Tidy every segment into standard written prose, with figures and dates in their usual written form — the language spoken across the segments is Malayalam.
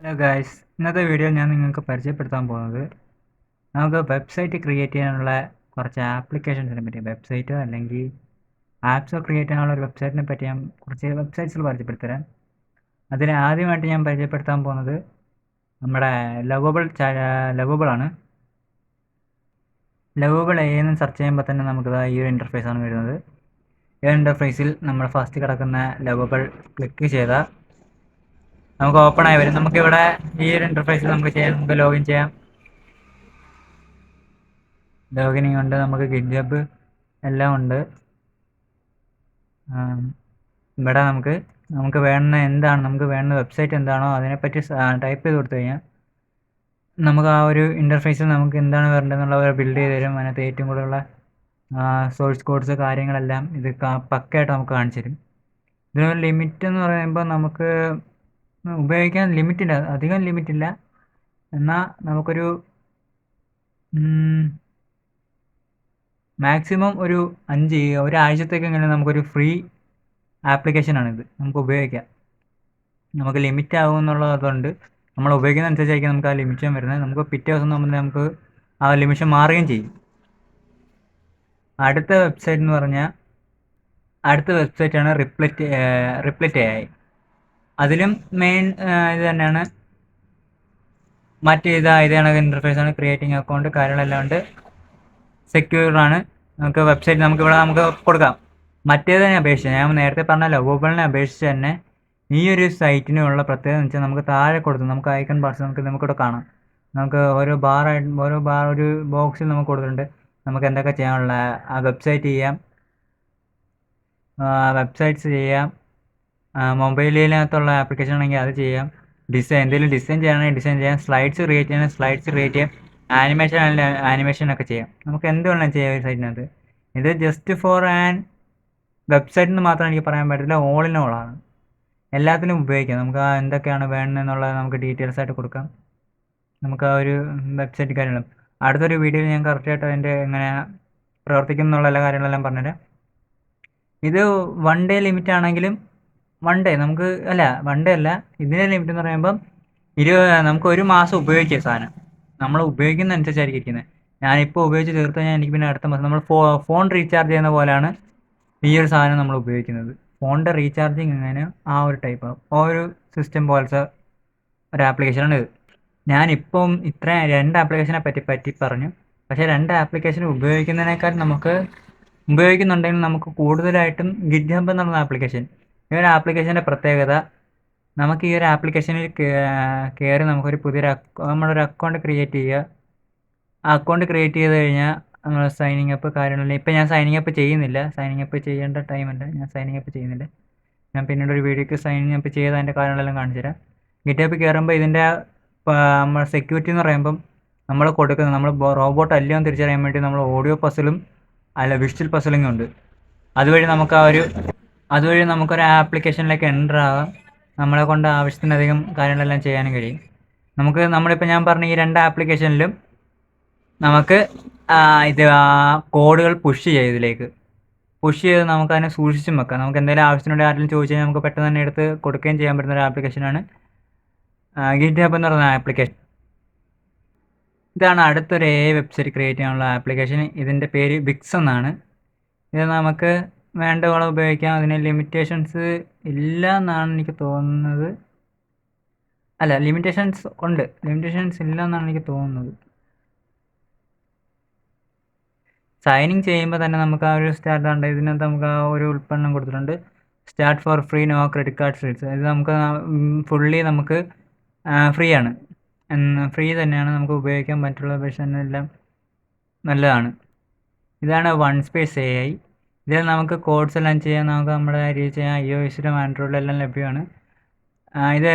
ഹലോ ഗായ്സ്, ഇന്നത്തെ വീഡിയോയിൽ ഞാൻ നിങ്ങൾക്ക് പരിചയപ്പെടുത്താൻ പോകുന്നത് നമുക്ക് വെബ്സൈറ്റ് ക്രിയേറ്റ് ചെയ്യാനുള്ള കുറച്ച് ആപ്ലിക്കേഷൻസിനെ പറ്റി, വെബ്സൈറ്റോ അല്ലെങ്കിൽ ആപ്സോ ക്രിയേറ്റ് ചെയ്യാനുള്ള ഒരു വെബ്സൈറ്റിനെ പറ്റി ഞാൻ കുറച്ച് വെബ്സൈറ്റ്സിൽ പരിചയപ്പെടുത്തരാം. അതിൽ ആദ്യമായിട്ട് ഞാൻ പരിചയപ്പെടുത്താൻ പോകുന്നത് നമ്മുടെ ലവബിൾ ആണ്. ലവബിൾ എന്ന് സെർച്ച് ചെയ്യുമ്പോൾ തന്നെ നമുക്ക് ഈ ഒരു ഇൻ്റർഫേസ് ആണ് വരുന്നത്. ഈ ഇൻ്റർഫേസിൽ നമ്മൾ ഫസ്റ്റ് കിടക്കുന്ന ലവബിൾ ക്ലിക്ക് ചെയ്താൽ നമുക്ക് ഓപ്പൺ ആയി വരും. നമുക്കിവിടെ ഈ ഒരു ഇൻ്റർഫേസിൽ നമുക്ക് ലോഗിൻ ചെയ്യാം. ലോഗിനിങ് ഉണ്ട്, നമുക്ക് ഗിറ്റ്ഹബ് എല്ലാം ഉണ്ട്. ഇവിടെ നമുക്ക് വേണ്ട വെബ്സൈറ്റ് എന്താണോ അതിനെപ്പറ്റി ടൈപ്പ് ചെയ്ത് കൊടുത്തു കഴിഞ്ഞാൽ നമുക്ക് ആ ഒരു ഇൻ്റർഫേസിൽ നമുക്ക് എന്താണ് വരേണ്ടതെന്നുള്ളവർ ബിൽഡ് ചെയ്ത് തരും. അതിനകത്ത് ഏറ്റവും കൂടുതലുള്ള സോഴ്സ് കോഡ്സ് കാര്യങ്ങളെല്ലാം ഇത് പക്കയായിട്ട് നമുക്ക് കാണിച്ചു തരും. ഇതിനൊരു ലിമിറ്റ് എന്ന് പറയുമ്പോൾ നമുക്ക് ഉപയോഗിക്കാൻ ലിമിറ്റില്ല, അധികം ലിമിറ്റില്ല. എന്നാൽ നമുക്കൊരു മാക്സിമം ഒരു ഒരാഴ്ചത്തേക്കെങ്കിലും നമുക്കൊരു ഫ്രീ ആപ്ലിക്കേഷനാണിത്, നമുക്ക് ഉപയോഗിക്കാം. നമുക്ക് ലിമിറ്റ് ആകുമെന്നുള്ളതുകൊണ്ട് നമ്മൾ ഉപയോഗിക്കുന്ന അനുസരിച്ചായിരിക്കും നമുക്ക് ആ ലിമിഷൻ വരുന്നത്. നമുക്ക് പിറ്റേ ദിവസം നമുക്ക് ആ ലിമിഷൻ മാറുകയും ചെയ്യും. അടുത്ത വെബ്സൈറ്റാണ് റിപ്ലറ്റ് AI. അതിലും മെയിൻ ഇത് തന്നെയാണ്. ഇതാണ് ഇൻ്റർഫേസാണ്. ക്രിയേറ്റിംഗ് അക്കൗണ്ട് കാര്യങ്ങളെല്ലാം ഉണ്ട്, സെക്യൂറാണ്. നമുക്ക് വെബ്സൈറ്റ് നമുക്ക് കൊടുക്കാം. മറ്റേതിനെ അപേക്ഷിച്ച് ഞാൻ നേരത്തെ പറഞ്ഞ ലവബിളിനെ അപേക്ഷിച്ച് തന്നെ ഈ ഒരു സൈറ്റിനുള്ള പ്രത്യേകത എന്ന് വെച്ചാൽ നമുക്ക് താഴെ കൊടുത്തു നമുക്ക് ഐക്കൺ ബാർസ് നമുക്കിവിടെ കാണാം. നമുക്ക് ഓരോ ഒരു ബോക്സിൽ നമുക്ക് കൊടുത്തിട്ടുണ്ട്. നമുക്ക് എന്തൊക്കെ ചെയ്യാനുള്ള വെബ്സൈറ്റ്സ് ചെയ്യാം, മൊബൈലിനകത്തുള്ള ആപ്ലിക്കേഷൻ ആണെങ്കിൽ അത് ചെയ്യാം, എന്തെങ്കിലും ഡിസൈൻ ചെയ്യണമെങ്കിൽ ഡിസൈൻ ചെയ്യാം, സ്ലൈഡ്സ് ക്രിയേറ്റ് ചെയ്യാം, ആനിമേഷൻ ഒക്കെ ചെയ്യാം. നമുക്ക് എന്ത് വേണമെങ്കിലും ചെയ്യാം ഈ സൈറ്റിനകത്ത്. ഇത് ജസ്റ്റ് ഫോർ വെബ്സൈറ്റ് എന്ന് മാത്രം എനിക്ക് പറയാൻ പറ്റില്ല, ഓൾ ഇൻ ഓൾ ആണ്. എല്ലാത്തിലും ഉപയോഗിക്കാം. നമുക്ക് എന്തൊക്കെയാണ് വേണ്ടതെന്നുള്ളത് നമുക്ക് ഡീറ്റെയിൽസ് ആയിട്ട് കൊടുക്കാം. നമുക്ക് ആ ഒരു വെബ്സൈറ്റ് കാര്യങ്ങളും അടുത്തൊരു വീഡിയോയിൽ ഞാൻ കറക്റ്റായിട്ട് അതിൻ്റെ എങ്ങനെ പ്രവർത്തിക്കും എന്നുള്ള എല്ലാ കാര്യങ്ങളെല്ലാം പറഞ്ഞുതരാം. ഇത് 1 ഡേ ലിമിറ്റ് ആണെങ്കിലും 1 ഡേ അല്ല, ഇതിൻ്റെ ലിമിറ്റ് എന്ന് പറയുമ്പം നമുക്ക് ഒരു മാസം ഉപയോഗിക്കാം. സാധനം നമ്മൾ ഉപയോഗിക്കുന്ന അനുസരിച്ചായിരിക്കും ഇരിക്കുന്നത്. ഞാനിപ്പോൾ ഉപയോഗിച്ച് തീർത്ത് കഴിഞ്ഞാൽ എനിക്ക് പിന്നെ അടുത്ത മാസം നമ്മൾ ഫോൺ റീചാർജ് ചെയ്യുന്ന പോലെയാണ് ഈ ഒരു സാധനം നമ്മൾ ഉപയോഗിക്കുന്നത്. ഫോണിൻ്റെ റീചാർജിങ് എങ്ങനെ ആ ഒരു ടൈപ്പ് ഒരു സിസ്റ്റം പോലത്തെ ഒരു ആപ്ലിക്കേഷനാണ് ഇത്. ഞാനിപ്പം ഇത്രയും 2 ആപ്ലിക്കേഷനെ പറ്റി പറഞ്ഞു. പക്ഷേ 2 ആപ്ലിക്കേഷൻ ഉപയോഗിക്കുന്നുണ്ടെങ്കിൽ നമുക്ക് കൂടുതലായിട്ടും ഗിറ്റ്ഹബ് എന്ന് പറഞ്ഞ ആപ്ലിക്കേഷൻ, ഈ ഒരു ആപ്ലിക്കേഷൻ്റെ പ്രത്യേകത, നമുക്ക് ഈ ഒരു ആപ്ലിക്കേഷനിൽ കയറി നമുക്കൊരു നമ്മളൊരു അക്കൗണ്ട് ക്രിയേറ്റ് ചെയ്യുക. ആ അക്കൗണ്ട് ക്രിയേറ്റ് ചെയ്ത് കഴിഞ്ഞാൽ നമ്മൾ സൈനിങ് അപ്പ് കാര്യങ്ങളില്ല. ഇപ്പം ഞാൻ സൈനിങ് അപ്പ് ചെയ്യുന്നില്ല, സൈനിങ് അപ്പ് ചെയ്യേണ്ട ടൈമല്ല, ഞാൻ സൈനിങ് അപ്പ് ചെയ്യുന്നില്ല. ഞാൻ പിന്നീട് ഒരു വീഡിയോക്ക് സൈനിങ് അപ്പ് ചെയ്ത് അതിൻ്റെ കാര്യങ്ങളെല്ലാം കാണിച്ചു തരാം. ഗിറ്റപ്പ് കയറുമ്പോൾ ഇതിൻ്റെ നമ്മൾ സെക്യൂരിറ്റി എന്ന് പറയുമ്പം നമ്മൾ റോബോട്ട് അല്ലയോ എന്ന് തിരിച്ചറിയാൻ വേണ്ടി നമ്മൾ ഓഡിയോ പസിലും വിഷ്വൽ പസിലിങ്ങും ഉണ്ട്. അതുവഴി നമുക്കൊരു ആപ്ലിക്കേഷനിലേക്ക് എൻ്റർ ആകാം. നമ്മളെ കൊണ്ട് ആവശ്യത്തിനധികം കാര്യങ്ങളെല്ലാം ചെയ്യാനും കഴിയും. നമ്മളിപ്പോൾ ഞാൻ പറഞ്ഞ ഈ 2 ആപ്ലിക്കേഷനിലും നമുക്ക് കോഡുകൾ പുഷ് ചെയ്ത് നമുക്ക് അതിനെ സൂക്ഷിച്ചും വെക്കാം. നമുക്ക് എന്തെങ്കിലും ആവശ്യത്തിനുണ്ടെങ്കിൽ ആരെങ്കിലും ചോദിച്ചു കഴിഞ്ഞാൽ നമുക്ക് പെട്ടെന്ന് തന്നെ എടുത്ത് കൊടുക്കുകയും ചെയ്യാൻ പറ്റുന്ന ഒരു ആപ്ലിക്കേഷനാണ് ഗിറ്റ്ഹബ് എന്ന് പറയുന്ന ആപ്ലിക്കേഷൻ. ഇതാണ് അടുത്തൊരു വെബ്സൈറ്റ് ക്രിയേറ്റ് ചെയ്യാനുള്ള ആപ്ലിക്കേഷൻ. ഇതിൻ്റെ പേര് വിക്സ് എന്നാണ്. ഇത് നമുക്ക് വേണ്ടവണ്ണം ഉപയോഗിക്കാം. അതിന് ലിമിറ്റേഷൻസ് ഇല്ല എന്നാണ് എനിക്ക് തോന്നുന്നത്. ലിമിറ്റേഷൻസ് ഇല്ല എന്നാണ് എനിക്ക് തോന്നുന്നത്. സൈനിങ് ചെയ്യുമ്പോൾ തന്നെ നമുക്ക് ആ ഒരു സ്റ്റാർട്ട് ഇതിനകത്ത് നമുക്ക് ആ ഒരു ഉൽപ്പന്നം കൊടുത്തിട്ടുണ്ട്, start for free, no credit card fees. ഇത് നമുക്ക് ഫുള്ളി നമുക്ക് ഫ്രീ ആണ്, ഫ്രീ തന്നെയാണ്, നമുക്ക് ഉപയോഗിക്കാൻ പറ്റുള്ള എല്ലാം നല്ലതാണ്. ഇതാണ് OneSpace AI. ഇതിൽ നമുക്ക് കോഡ്സ് എല്ലാം ചെയ്യാൻ നമുക്ക് നമ്മുടെ രീതിയിൽ ചെയ്യാം. iOS-ലും ആൻഡ്രോയിഡിലും എല്ലാം ലഭ്യമാണ്. ഇത്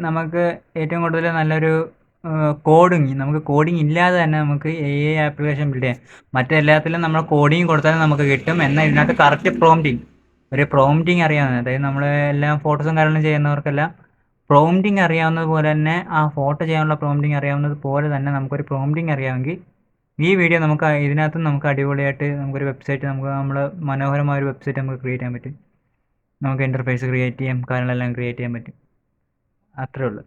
നമുക്ക് ഏറ്റവും കൂടുതൽ നല്ലൊരു നമുക്ക് കോഡിങ് ഇല്ലാതെ തന്നെ നമുക്ക് AI ആപ്ലിക്കേഷൻ ബിൽഡ് ചെയ്യാം. മറ്റെല്ലാത്തിലും നമ്മൾ കോഡിങ് കൊടുത്താലും നമുക്ക് കിട്ടും. എന്നാൽ ഇതിനകത്ത് കറക്റ്റ് പ്രോംപ്റ്റിങ് അറിയാവുന്നത്, അതായത് നമ്മൾ എല്ലാം ഫോട്ടോസും കാര്യങ്ങളും ചെയ്യുന്നവർക്കെല്ലാം പ്രോംപ്റ്റിങ് അറിയാവുന്നത് പോലെ തന്നെ ആ ഫോട്ടോ ചെയ്യാനുള്ള പ്രോംപ്റ്റിങ് അറിയാവുന്നത് പോലെ തന്നെ നമുക്കൊരു പ്രോംപ്റ്റിങ് അറിയാമെങ്കിൽ ഈ വീഡിയോ ഇതിനകത്ത് നമുക്ക് അടിപൊളിയായിട്ട് നമുക്കൊരു വെബ്സൈറ്റ് മനോഹരമായ ഒരു വെബ്സൈറ്റ് നമുക്ക് ക്രിയേറ്റ് ചെയ്യാൻ പറ്റും. നമുക്ക് ഇൻ്റർഫേസ് ക്രിയേറ്റ് ചെയ്യാം, കാര്യങ്ങളെല്ലാം ക്രിയേറ്റ് ചെയ്യാൻ പറ്റും. അത്രേ ഉള്ളൂ.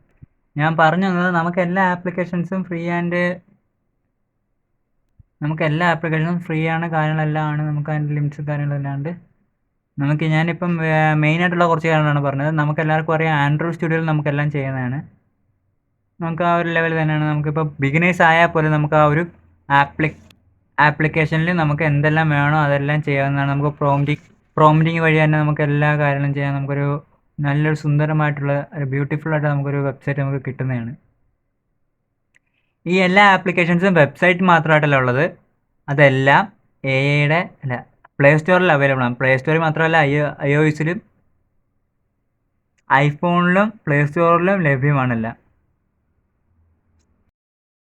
ഞാൻ പറഞ്ഞു തന്നത് നമുക്ക് എല്ലാ ആപ്ലിക്കേഷൻസും ഫ്രീ ആണ്, കാര്യങ്ങളെല്ലാം ആണ്. നമുക്ക് അതിൻ്റെ ലിമിറ്റ്സ് കാര്യങ്ങളല്ലാണ്ട് നമുക്ക് ഞാനിപ്പം മെയിനായിട്ടുള്ള കുറച്ച് കാര്യങ്ങളാണ് പറഞ്ഞത്. നമുക്ക് എല്ലാവർക്കും അറിയാം ആൻഡ്രോയിഡ് സ്റ്റുഡിയോയിൽ നമുക്കെല്ലാം ചെയ്യുന്നതാണ്. നമുക്ക് ആ ഒരു ലെവൽ തന്നെയാണ്. നമുക്കിപ്പോൾ ബിഗിനേഴ്സ് ആയാൽ പോലും നമുക്ക് ആ ഒരു ആപ്ലിക്കേഷനിൽ നമുക്ക് എന്തെല്ലാം വേണോ അതെല്ലാം ചെയ്യാവുന്നതാണ്. നമുക്ക് പ്രോംപ്റ്റിങ് വഴി തന്നെ നമുക്ക് എല്ലാ കാര്യങ്ങളും ചെയ്യാൻ നമുക്കൊരു നല്ലൊരു സുന്ദരമായിട്ടുള്ള ഒരു ബ്യൂട്ടിഫുൾ ആയിട്ട് നമുക്കൊരു വെബ്സൈറ്റ് നമുക്ക് കിട്ടുന്നതാണ്. ഈ എല്ലാ ആപ്ലിക്കേഷൻസും വെബ്സൈറ്റ് മാത്രമായിട്ടല്ല ഉള്ളത്, അതെല്ലാം എഐയുടെ പ്ലേ സ്റ്റോറിൽ അവൈലബിൾ ആണ്. പ്ലേ സ്റ്റോറിൽ മാത്രമല്ല iOSലും ഐഫോണിലും പ്ലേ സ്റ്റോറിലും ലഭ്യമാണെല്ലാം.